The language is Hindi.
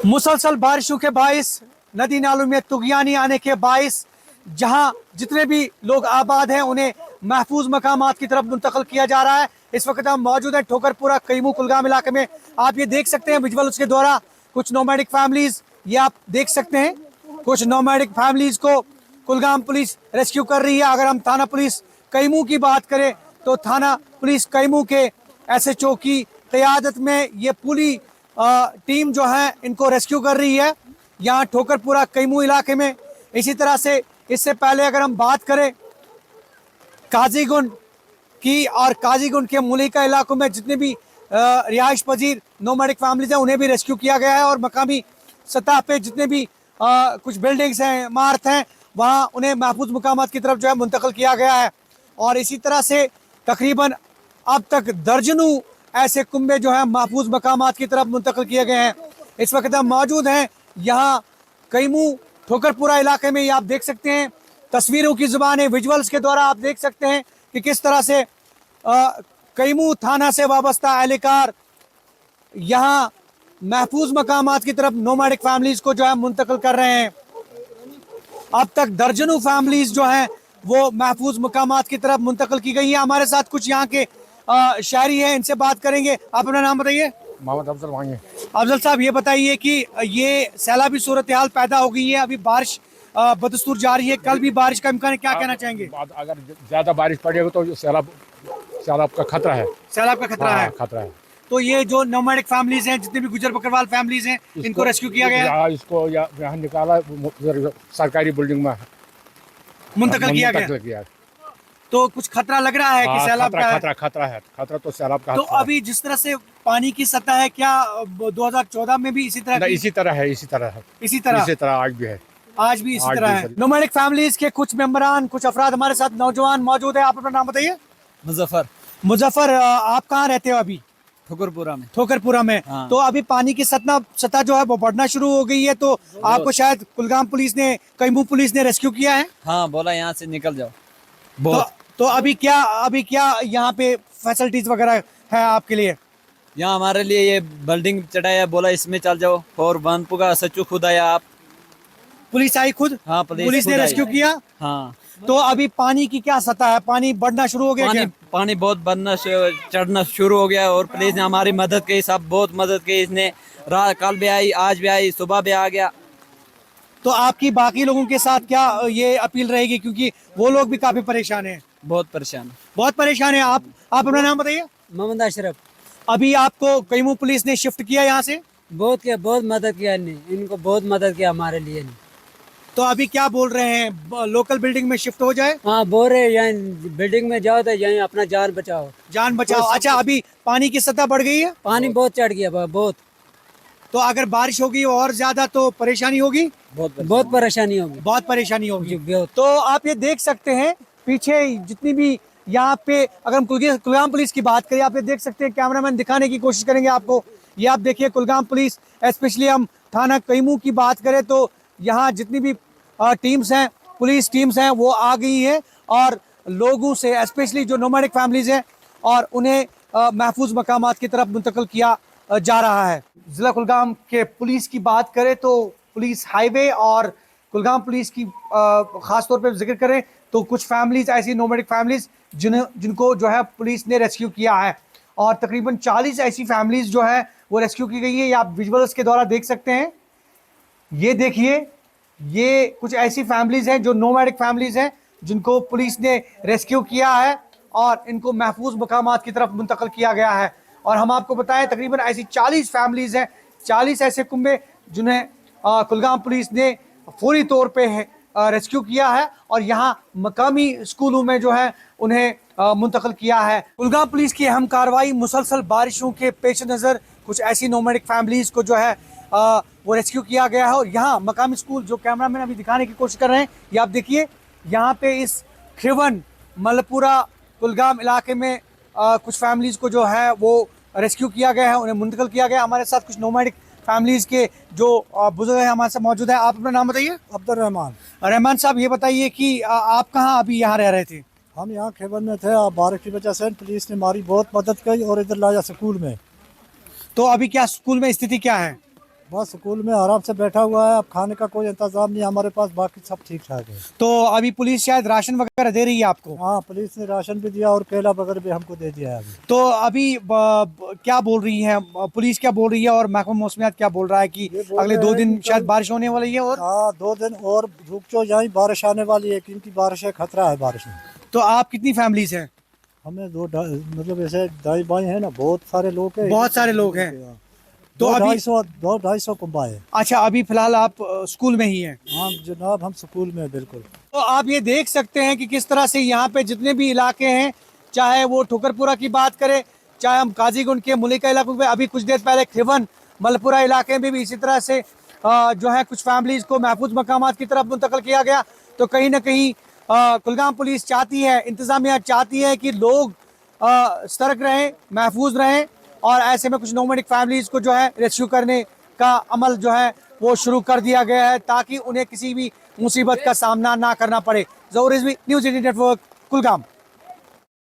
मुसलसल बारिशों के बाइस, नदी नालों में तुगयानी आने के बाइस जहां जितने भी लोग आबाद हैं उन्हें महफूज मकामात की तरफ मुंतकिल किया जा रहा है। इस वक्त हम मौजूद हैं ठोकरपुरा कईमू कुलगाम इलाके में। आप ये देख सकते हैं विजुअल्स के द्वारा कुछ नोमैडिक फैमिलीज, ये आप देख सकते हैं कुछ नोमैडिक फैमिलीज को कुलगाम पुलिस रेस्क्यू कर रही है। अगर हम थाना पुलिस कईमू की बात करें तो थाना पुलिस कईमू के SHO की क़यादत में ये पूरी टीम जो है इनको रेस्क्यू कर रही है यहाँ ठोकरपुरा कईमू इलाके में। इसी तरह से इससे पहले अगर हम बात करें काजीगुंड की और काजीगुंड के मुलिका इलाकों में जितने भी रिहाइश पजीर नोमैडिक फैमिलीज हैं उन्हें भी रेस्क्यू किया गया है और मकामी सतह पे जितने भी कुछ बिल्डिंग्स हैं, इमारत हैं, वहाँ उन्हें महफूज मकामात की तरफ जो है मुंतकिल किया गया है। और इसी तरह से तकरीबन अब तक दर्जनों ऐसे कुंबे जो है महफूज मकामात की तरफ मुंतकिल किए गए हैं। इस वक्त हम मौजूद हैं यहाँ कईमू ठोकरपुरा इलाके में। ये आप देख सकते हैं तस्वीरों की जुबान है, विजुअल्स के द्वारा आप देख सकते हैं कि किस तरह से कईमू थाना से वाबस्ता एहलकार यहाँ महफूज मकामात की तरफ नोमैडिक फैमिलीज को जो है मुंतकिल कर रहे हैं। अब तक दर्जनों फैमिलीज जो हैं वो महफूज मकामात की तरफ मुंतकिल की गई है। हमारे साथ कुछ यहाँ के शहरी हैं, इनसे बात करेंगे। आप अपना नाम बताइए। मोहम्मद अफजल वांगे। अफजल साहब ये बताइए कि ये सैलाबी सूरत हाल पैदा हो गई है, अभी बारिश बदस्तूर जारी है, कल भी बारिश का इम्कान है, क्या कहना चाहेंगे? अगर ज्यादा बारिश पड़ेगी तो सैलाब का खतरा है। सैलाब का खतरा है। खतरा है। तो ये जो नोमैडिक फैमिलीज हैं, जितने भी गुजर बकरवाल फैमिलीज हैं, इनको रेस्क्यू किया गया है, इसको यहाँ निकाला सरकारी बिल्डिंग में मुंतकिल किया गया। तो कुछ खतरा लग रहा है कि सैलाब का है? खतरा तो सैलाब का। तो अभी जिस तरह से पानी की सतह है, क्या 2014 में भी इसी तरह इसी तरह आज भी है। आज भी इसी तरह है। नोमैडिक फैमिलीज के कुछ मेंबरान, कुछ अफराद हमारे साथ नौजवान मौजूद है। आप अपना नाम बताइए। मुजफ्फर, आप कहाँ रहते हो अभी? ठोकरपुरा में। हाँ। तो अभी पानी की सतह जो है वो बढ़ना शुरू हो गई है, तो आपको शायद कुलगाम पुलिस ने, कईमू पुलिस ने रेस्क्यू किया है। हाँ, बोला यहाँ से निकल जाओ। तो अभी क्या यहाँ पे फैसिलिटीज वगैरह है आपके लिए? यहाँ हमारे लिए ये बिल्डिंग चढ़ाया, बोला इसमें चल जाओ। और बानपुगा सचू खुद आया। आप पुलिस आई खुद? हाँ, पुलिस ने रेस्क्यू किया। हाँ। तो अभी पानी की क्या सतह है? पानी बढ़ना शुरू हो गया? पानी बहुत बढ़ना चढ़ना शुरू हो गया और पुलिस ने हमारी मदद की, सब बहुत मदद की। इसने कल भी आई, आज भी आई, सुबह भी आ गया। तो आपकी बाकी लोगों के साथ क्या ये अपील रहेगी, क्योंकि वो लोग भी काफी परेशान हैं? बहुत परेशान है। आप अपना नाम बताइए। मोहम्मद अशरफ। अभी आपको कईमू पुलिस ने शिफ्ट किया यहाँ से? बहुत मदद किया इनको बहुत मदद किया हमारे लिए। तो अभी क्या बोल रहे हैं, लोकल बिल्डिंग में शिफ्ट हो जाए? हाँ, बोल रहे यहाँ बिल्डिंग में जाओ तो यहीं अपना जान बचाओ। अच्छा, अभी पानी की सतह बढ़ गई है? पानी बहुत चढ़ गया, बहुत। तो अगर बारिश होगी और ज्यादा तो परेशानी होगी? बहुत परेशानी होगी। बहुत परेशानी होगी। तो आप ये देख सकते हैं पीछे जितनी भी यहाँ पे, अगर हम कुलगाम पुलिस की बात करें, आप ये देख सकते हैं, कैमरामैन दिखाने की कोशिश करेंगे आपको। ये आप देखिए कुलगाम पुलिस, स्पेशली हम थाना कईमू की बात करें तो यहाँ जितनी भी टीम्स हैं, पुलिस टीम्स हैं, वो आ गई हैं और लोगों से, स्पेशली जो नोमैडिक फैमिलीज हैं, और उन्हें महफूज मकामात की तरफ मुंतकिल किया जा रहा है। ज़िला कुलगाम के पुलिस की बात करें तो पुलिस हाईवे और कुलगाम पुलिस की ख़ास तौर पे जिक्र करें तो कुछ फैमिलीज ऐसी नोमैडिक फैमिलीज जिनको जो है पुलिस ने रेस्क्यू किया है, और तकरीबन 40 ऐसी फैमिलीज जो है वो रेस्क्यू की गई है। ये आप विजुअल्स के द्वारा देख सकते हैं। ये देखिए, ये कुछ ऐसी फैमिलीज हैं जो नोमैडिक फैमिलीज हैं जिनको पुलिस ने रेस्क्यू किया है और इनको महफूज मकामात की तरफ मुंतकिल किया गया है। और हम आपको बताएं तकरीबन ऐसी 40 फैमिलीज हैं, 40 ऐसे कुंबे जिन्हें कुलगाम पुलिस ने फौरी तौर पे रेस्क्यू किया है और यहाँ मकामी स्कूलों में जो है उन्हें मुंतकिल किया है। कुलगाम पुलिस की अहम कार्रवाई, मुसलसल बारिशों के पेश नज़र कुछ ऐसी नोमैडिक फैमिलीज को जो है वो रेस्क्यू किया गया है। और यहाँ मकामी स्कूल, जो कैमरामैन अभी दिखाने की कोशिश कर रहे हैं, ये आप देखिए, यहाँ पे इस खिवन मलपुरा कुलगाम इलाके में कुछ फैमिलीज को जो है वो रेस्क्यू किया गया है, उन्हें मुंतकिल किया गया। हमारे साथ कुछ नोमैडिक फैमिलीज के जो बुजुर्ग हैं हमारे साथ मौजूद है। आप अपना नाम बताइए। अब्दुल रहमान साहब, ये बताइए कि आप कहाँ अभी यहाँ रह रहे थे? हम यहाँ खैबर में थे। बारिश की वजह से पुलिस ने हमारी बहुत मदद की और इधर लाया स्कूल में। तो अभी क्या स्कूल में स्थिति क्या है? बस स्कूल में आराम से बैठा हुआ है। अब खाने का कोई इंतजाम नहीं हमारे पास, बाकी सब ठीक ठाक है। तो अभी पुलिस शायद राशन वगैरह दे रही है आपको? हाँ, पुलिस ने राशन भी दिया और केला वगैरह भी हमको दे दिया है अभी। तो अभी क्या बोल रही है पुलिस, क्या बोल रही है और महकमा मौसमियात क्या बोल रहा है कि ये बोल अगले रहे 2 हैं दिन कि शायद कल- बारिश होने वाली है? और हाँ, 2 दिन और रुक जो जाए, बारिश आने वाली है क्योंकि बारिश है, खतरा है बारिश में। तो आप कितनी फैमिलीज हैं? हमें मतलब ऐसे दाई बाई है ना, बहुत सारे लोग हैं। बहुत सारे लोग हैं। तो तो अभी 200-250 कुंबा है। अच्छा, अभी फिलहाल आप स्कूल में ही हैं? हाँ जनाब, हम स्कूल में हैं, बिल्कुल। तो आप ये देख सकते हैं कि किस तरह से यहाँ पे जितने भी इलाके हैं, चाहे वो ठुकरपुरा की बात करें, चाहे हम काजीगुंड के मुलिका इलाकों में, अभी कुछ देर पहले खिवन मलपुरा इलाके में भी इसी तरह से जो है कुछ फैमिलीज को महफूज मकामात की तरफ मुंतकिल किया गया। तो कहीं ना कहीं कुलगाम पुलिस चाहती है, इंतजामिया चाहती है कि लोग सतर्क रहें, महफूज रहें, और ऐसे में कुछ नोमैडिक फैमिलीज को जो है रेस्क्यू करने का अमल जो है वो शुरू कर दिया गया है ताकि उन्हें किसी भी मुसीबत का सामना ना करना पड़े। ज़हूर रिजवी, न्यूज़ 18 नेटवर्क, कुलगाम।